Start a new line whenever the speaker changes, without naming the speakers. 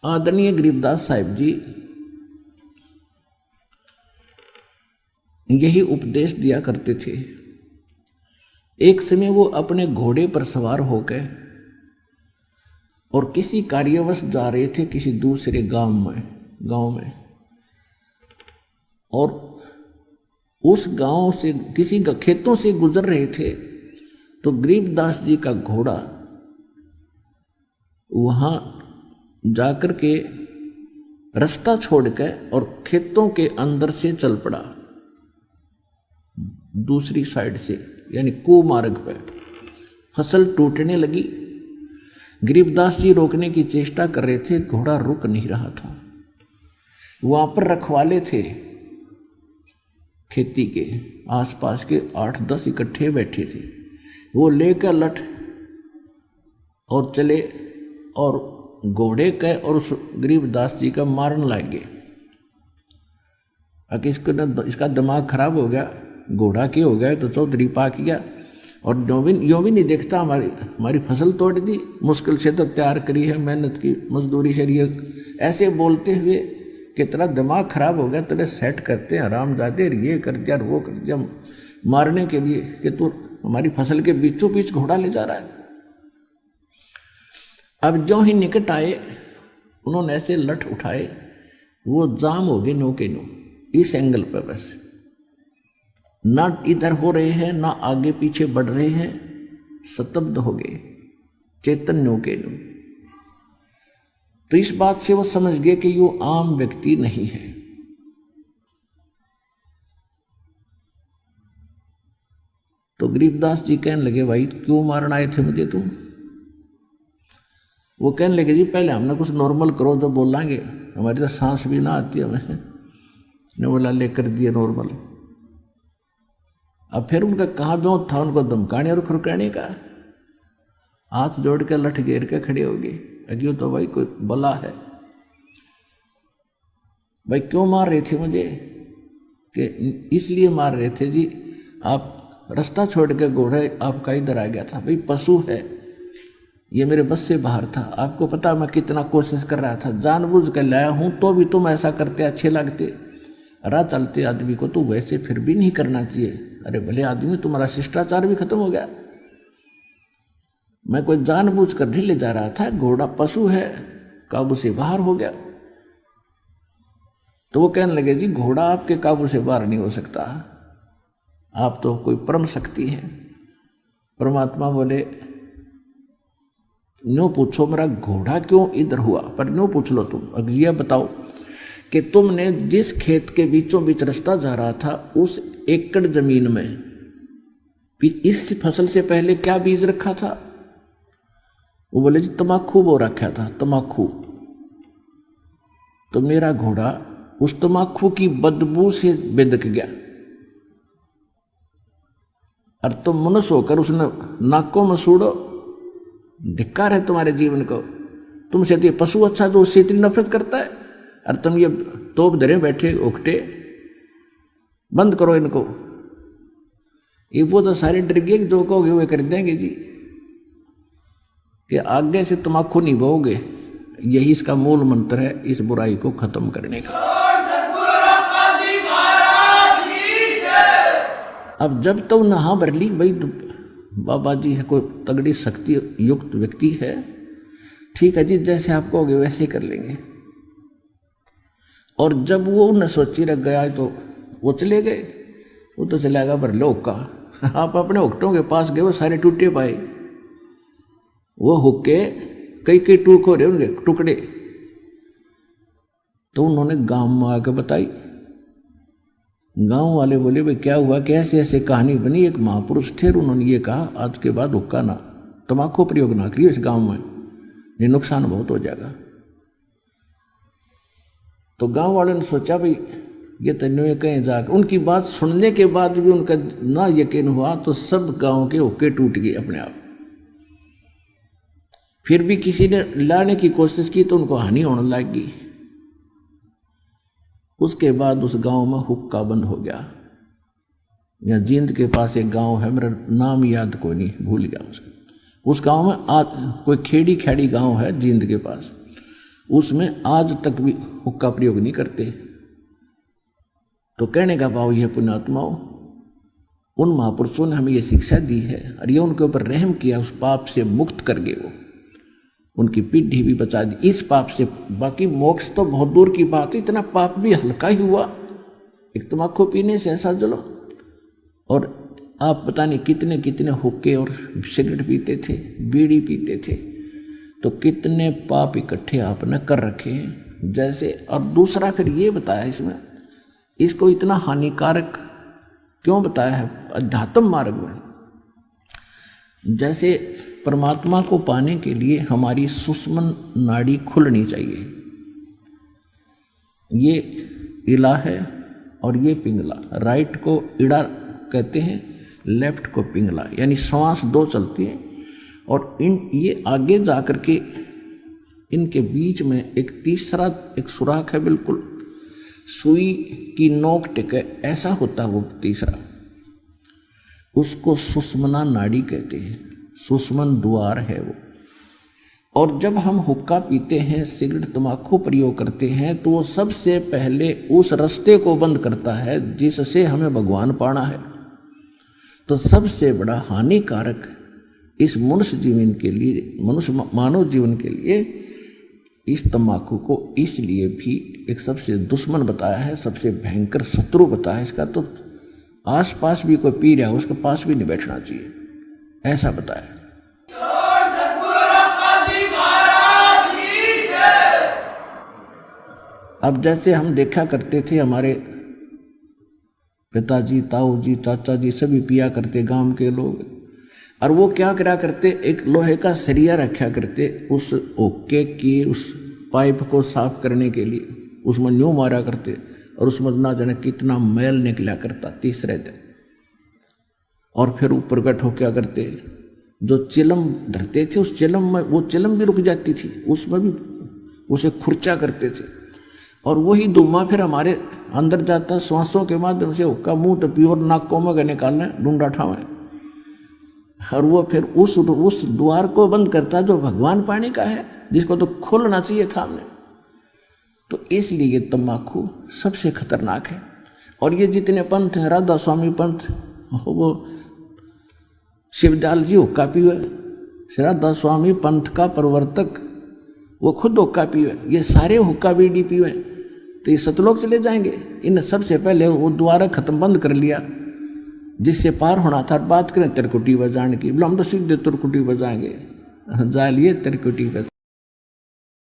आदरणीय गरीबदास साहिब जी यही उपदेश दिया करते थे। एक समय वो अपने घोड़े पर सवार होकर और किसी कार्यवश जा रहे थे किसी दूसरे गांव में और उस गांव से किसी खेतों से गुजर रहे थे तो गरीबदास जी का घोड़ा वहां जाकर के रास्ता छोड़कर और खेतों के अंदर से चल पड़ा दूसरी साइड से, यानी कुमार्ग पर। फसल टूटने लगी। गरीबदास जी रोकने की चेष्टा कर रहे थे, घोड़ा रुक नहीं रहा था। वहां पर रखवाले थे खेती के, आसपास के 8-10 इकट्ठे बैठे थे। वो लेकर लठ और चले और घोड़े का और उस गरीबदास जी का मारने लगे। अगर इसका दिमाग खराब हो गया, घोड़ा के हो गया तो चौधरी पाक गया और यो भी नहीं देखता हमारी फसल तोड़ दी, मुश्किल से तो तैयार करी है, मेहनत की मजदूरी शरीय। ऐसे बोलते हुए कि तेरा दिमाग खराब हो गया, तेरे सेट करते हरामजादे, ये कर दिया वो कर दिया, मारने के लिए कि तू हमारी फसल के बीचों बीच घोड़ा ले जा रहा है। अब जो ही निकट आए उन्होंने ऐसे लठ उठाए, वो जाम हो गए नो के नो इस एंगल पर। बस ना इधर हो रहे हैं ना आगे पीछे बढ़ रहे हैं, स्तब्ध हो गए, चेतन नो के नो। तो इस बात से वो समझ गए कि यो आम व्यक्ति नहीं है। तो गरीबदास जी कहने लगे, भाई क्यों मारना आए थे मुझे तुम? वो कहने लगे, जी पहले हमने कुछ नॉर्मल करो तो बोलेंगे, हमारी तो सांस भी ना आती हमें। ने बोला लेकर दिए नॉर्मल। अब फिर उनका कहा जो था उनको धमकाने और खुरकाने का, हाथ जोड़ के लठ घेर के खड़े हो गए। अगियो तो भाई कोई बला है, भाई क्यों मार रहे थे मुझे? कि इसलिए मार रहे थे जी, आप रास्ता छोड़ के घोड़े आपका इधर आ गया था। भाई पशु है, ये मेरे बस से बाहर था। आपको पता मैं कितना कोशिश कर रहा था, जानबूझ कर लाया हूं, तो भी तुम ऐसा करते अच्छे लगते। राह चलते आदमी को तो वैसे फिर भी नहीं करना चाहिए। अरे भले आदमी, तुम्हारा शिष्टाचार भी खत्म हो गया। मैं कोई जानबूझ कर नहीं ले जा रहा था, घोड़ा पशु है, काबू से बाहर हो गया। तो वो कहने लगे, जी घोड़ा आपके काबू से बाहर नहीं हो सकता, आप तो कोई परम शक्ति है। परमात्मा बोले, न्यों पूछो मेरा घोड़ा क्यों इधर हुआ, पर न्यों पूछ लो तुम। अब ये बताओ कि तुमने जिस खेत के बीचों बीच रास्ता जा रहा था, उस एकड़ जमीन में इस फसल से पहले क्या बीज रखा था? वो बोले, जी तमाकू बो रखा था, तमाकू। तो मेरा घोड़ा उस तमाकू की बदबू से बेदक गया और तुम मनुष्य होकर उसने नाकों में सूड़ो। धिक्कार है तुम्हारे जीवन को। तुमसे तो ये पशु अच्छा जो उससे इतनी नफरत करता है, और तुम ये तोप धरे बैठे उकटे। बंद करो इनको। ये वो तो सारे डर गए, जो कहोगे वे कर देंगे जी, कि आगे से तमाकू नहीं बोओगे। यही इसका मूल मंत्र है इस बुराई को खत्म करने का। अब जब तो नहा भर ली, भाई बाबा जी है, कोई तगड़ी शक्ति युक्त व्यक्ति है, ठीक है जी, जैसे आप कहोगे वैसे ही कर लेंगे। और जब वो न सोची रख गया तो वो चले गए। वो तो चला गया भर लो का। आप अपने हुक्टों के पास गए, वो सारे टूटे पाए। वो हुक्के कई टूक हो रहे उनके टुकड़े। तो उन्होंने गांव में आकर बताई। गांव वाले बोले, भाई क्या हुआ, कैसे ऐसे कहानी बनी। एक महापुरुष थे, उन्होंने ये कहा आज के बाद हुक्का ना, तम्बाकू प्रयोग ना करिए इस गांव में, ये नुकसान बहुत हो जाएगा। तो गांव वालों ने सोचा, भाई ये तन्ने कहीं जाकर, उनकी बात सुनने के बाद भी उनका ना यकीन हुआ, तो सब गांव के हुक्के टूट गए अपने आप। फिर भी किसी ने लाने की कोशिश की तो उनको हानि होने लगी। उसके बाद उस गांव में हुक्का बंद हो गया। यहाँ जींद के पास एक गांव है, मेरा नाम याद कोई नहीं, भूल गया उसका। उस गांव में कोई खेड़ी गांव है जींद के पास। उसमें आज तक भी हुक्का प्रयोग नहीं करते। तो कहने का भाव यह पुण्यात्माओं, उन महापुरुषों ने हमें यह शिक्षा दी है और ये उनके ऊपर रहम किया, उस पाप से मुक्त कर गए, वो उनकी पीढ़ी भी बचा दी इस पाप से। बाकी मोक्ष तो बहुत दूर की बात है, इतना पाप भी हल्का ही हुआ एक तम्बाकू पीने से, ऐसा चलो। और आप पता नहीं कितने कितने हुक्के और सिगरेट पीते थे, बीड़ी पीते थे, तो कितने पाप इकट्ठे आपने कर रखे हैं जैसे। और दूसरा फिर ये बताया इसमें, इसको इतना हानिकारक क्यों बताया है अध्यात्म मार्ग में। जैसे परमात्मा को पाने के लिए हमारी सुषुम्ना नाड़ी खुलनी चाहिए, ये इला है और ये पिंगला, राइट को इड़ा कहते हैं, लेफ्ट को पिंगला, यानी श्वास दो चलती है। और ये आगे जाकर के इनके बीच में एक तीसरा एक सुराख है, बिल्कुल सुई की नोक टिके ऐसा होता है वो तीसरा, उसको सुषुम्ना नाड़ी कहते हैं, सुषुम्ना द्वार है वो। और जब हम हुक्का पीते हैं, सिगरेट तम्बाकू प्रयोग करते हैं, तो वो सबसे पहले उस रास्ते को बंद करता है जिससे हमें भगवान पाना है। तो सबसे बड़ा हानिकारक इस मनुष्य जीवन के लिए, मनुष्य मानव जीवन के लिए इस तम्बाकू को इसलिए भी एक सबसे दुश्मन बताया है, सबसे भयंकर शत्रु बताया है। इसका तो आसपास भी कोई पी रहा है उसके पास भी नहीं बैठना चाहिए, ऐसा बताया। अब जैसे हम देखा करते थे, हमारे पिताजी, ताऊ जी, चाचा जी सभी पिया करते गांव के लोग, और वो क्या करा करते, एक लोहे का सरिया रखा करते उस ओके की उस पाइप को साफ करने के लिए, उसमें न्यू मारा करते और उसमें ना जाने कितना मैल निकला करता तीसरे दिन। और फिर ऊपर गठ हो क्या करते, जो चिलम धरते थे उस चिलम में, वो चिलम भी रुक जाती थी, उसमें भी उसे खुर्चा करते थे। और वही धुआं फिर हमारे अंदर जाता, श्वासों के माध्यम से हुक्का मुंह तो प्योर नाकों में निकालने ढूंढा ठावे, और वो फिर उस द्वार को बंद करता जो भगवान पाने का है, जिसको तो खोलना चाहिए सामने। तो इसलिए तम्बाकू सबसे खतरनाक है। और ये जितने पंथ हैं, राधा स्वामी पंथ, वो शिवदयाल जी हुक्का पीवे, राधा स्वामी पंथ का प्रवर्तक वो खुद हुक्का पीवे, ये सारे हुक्का बीड़ी पीवे, तो ये सतलोक चले जाएंगे। इन सबसे पहले वो द्वारा खत्म बंद कर लिया जिससे पार होना था। बात करें तिरकुटी बजाने की, बोला हम तो सीधे तिरकुटी बजाएंगे, जा लिए तिरकुटी बजा।